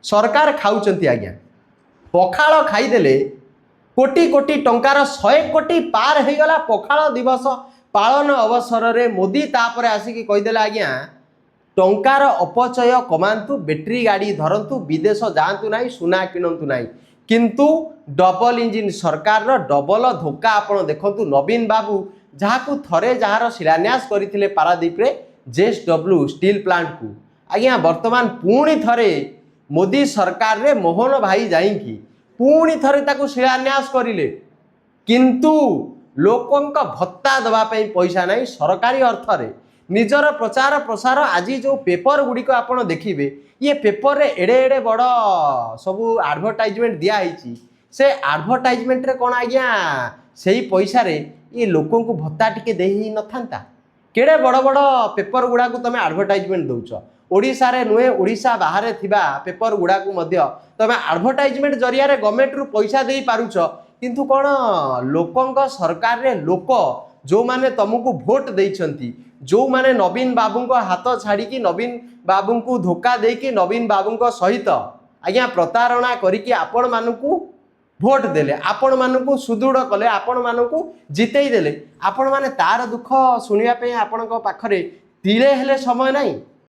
सरकार खाऊचंती आज्ञा पखाल खाईदेले कोटी कोटी टंकार 100 कोटी पार हो गला पखाल दिवस पालन अवसर रे मोदी तापर आसिक कहीदेले आज्ञा टंकार अपचय कमांतु बैटेरी गाड़ी धरतु विदेश जातु ना सुना किणतु ना किंतु डबल इंजिन सरकार डबल धोका आपण देखंतु नवीन बाबू जहाँ थरे जार शिलान्यास करते पारादीप रे JSW स्टील प्लांट को आज्ञा वर्तमान पुणी थरे मोदी सरकार रे मोहन भाई जाइंकी पुणी थरे ताकू शिलान्यास करिले किंतु लोकंक भत्ता दवाई पैसा नहीं सरकारी अर्थ रे निजर प्रचार प्रसार आज जो पेपर गुड़िक आपण देखिए ये पेपर रे एड़े एड़े बड़ सबू एडवर्टाइजमेंट दिखाई से एडवर्टाइजमेंट रे कौन आज्ञा से पैसा रे ये लोकों को भत्ता टिके दे ही न था केड़े बड़ बड़ पेपर गुड़ा को तुम एडवर्टाइजमेंट दौच ओडिशा रे नुहे ओडिशा बाहर थिबा पेपर गुड़ा को मध्य तुम एडवर्टाइजमेंट जरिया रे गवर्नमेंट रु पैसा दे पारुछ किंतु कौन लोकंक सरकार रे लोक जो माने तुमको भोट देइछंती जो माने नवीन बाबू को हाथ छाड़ी नवीन बाबू को धोखा देकी नवीन बाबू सहित आज्ञा प्रतारणा करिकी आपण मानकू भोट देले आपण मानकू सुदृढ़ कले आपण मानकू जितेई देले आपण माने तार दुख सुनिया पे आपण पाखरे तिले हेले समय नहीं